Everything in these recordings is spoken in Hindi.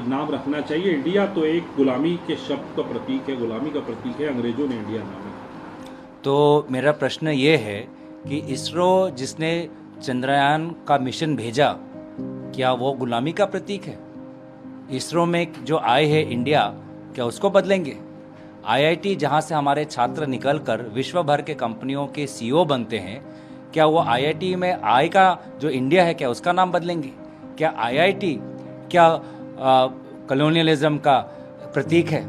नाम रखना चाहिए। इंडिया तो एक गुलामी के शब्द का प्रतीक है, गुलामी का प्रतीक है, अंग्रेजों ने इंडिया नाम रखा। तो मेरा प्रश्न ये है कि इसरो जिसने चंद्रयान का मिशन भेजा, क्या वो गुलामी का प्रतीक है? इसरो में जो आए है इंडिया, क्या उसको बदलेंगे? आईआईटी जहाँ से हमारे छात्र निकलकर विश्व भर के कंपनियों के सीईओ बनते हैं, क्या वो आईआईटी में आई का जो इंडिया है, क्या उसका नाम बदलेंगे? क्या आईआईटी क्या कॉलोनियलिज्म का प्रतीक है?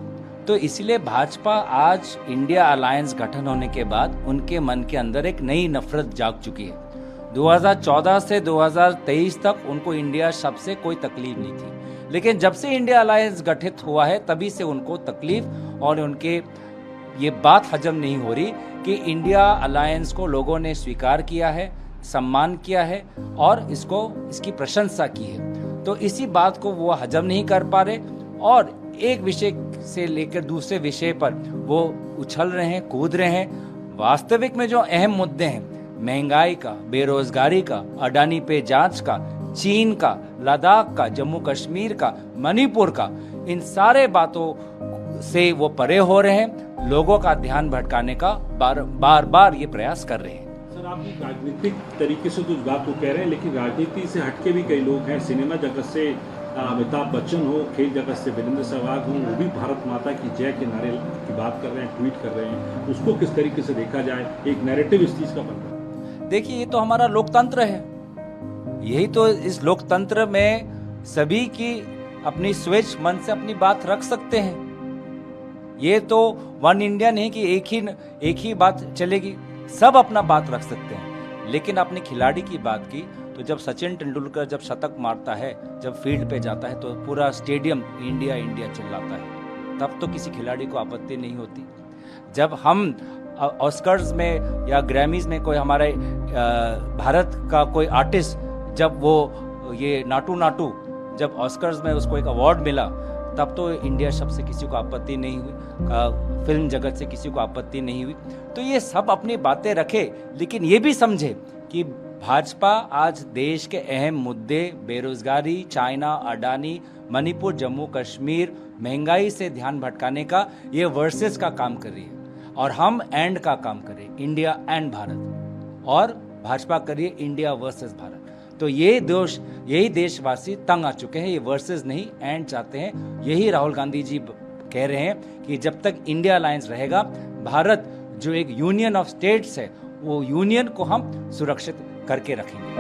तो इसलिए भाजपा आज इंडिया अलायंस गठन होने के बाद उनके मन के अंदर एक नई नफरत जाग चुकी है। 2014 से 2023 तक उनको इंडिया शब्द से कोई तकलीफ नहीं थी, लेकिन जब से इंडिया अलायंस गठित हुआ है तभी से उनको तकलीफ और उनके ये बात हजम नहीं हो रही कि इंडिया अलायंस को लोगों ने स्वीकार किया है, सम्मान किया है और इसकी प्रशंसा की है। तो इसी बात को वो हजम नहीं कर पा रहे और एक विषय से लेकर दूसरे विषय पर वो उछल रहे हैं, कूद रहे हैं। वास्तविक में जो अहम मुद्दे हैं, महंगाई का, बेरोजगारी का, अडानी पे जांच का, चीन का, लद्दाख का, जम्मू कश्मीर का, मणिपुर का, इन सारे बातों से वो परे हो रहे हैं। लोगों का ध्यान भटकाने का बार बार ये प्रयास कर रहे हैं। सर, आप राजनीतिक तरीके से तो इस बात को कह रहे हैं, लेकिन राजनीति से हटके भी कई लोग हैं। सिनेमा जगत से अमिताभ बच्चन हो, खेल जगत से वीरेंद्र सहवाग हो, वो भी भारत माता की जय के नारे की बात कर रहे हैं, ट्वीट कर रहे हैं। उसको किस तरीके से देखा जाए? एक नैरेटिव इस चीज का बन रहा है। देखिए, ये तो हमारा लोकतंत्र है। यही तो इस लोकतंत्र में सभी की अपनी स्वेच्छ मन से अपनी बात रख सकते हैं। ये तो वन इंडिया नहीं कि एक ही बात चलेगी, सब अपना बात रख सकते हैं। लेकिन अपने खिलाड़ी की बात की तो जब सचिन तेंदुलकर जब शतक मारता है, जब फील्ड पे जाता है तो पूरा स्टेडियम इंडिया इंडिया चिल्लाता है, तब तो किसी खिलाड़ी को आपत्ति नहीं होती। जब हम ऑस्कर्स में या ग्रैमीज में कोई हमारे भारत का कोई आर्टिस्ट, जब वो ये नाटू नाटू जब ऑस्कर्स में उसको एक अवार्ड मिला, तब तो इंडिया शब्द से किसी को आपत्ति नहीं हुई, फिल्म जगत से किसी को आपत्ति नहीं हुई। तो ये सब अपनी बातें रखे, लेकिन ये भी समझे कि भाजपा आज देश के अहम मुद्दे बेरोजगारी, चाइना, अडानी, मणिपुर, जम्मू कश्मीर, महंगाई से ध्यान भटकाने का ये वर्सेस का काम कर रही है और हम एंड का काम करें, इंडिया एंड भारत, और भाजपा करिए इंडिया वर्सेस भारत। तो यही देशवासी तंग आ चुके हैं। ये वर्सेस नहीं, एंड चाहते हैं। यही राहुल गांधी जी कह रहे हैं कि जब तक इंडिया अलायंस रहेगा, भारत जो एक यूनियन ऑफ स्टेट्स है, वो यूनियन को हम सुरक्षित करके रखेंगे।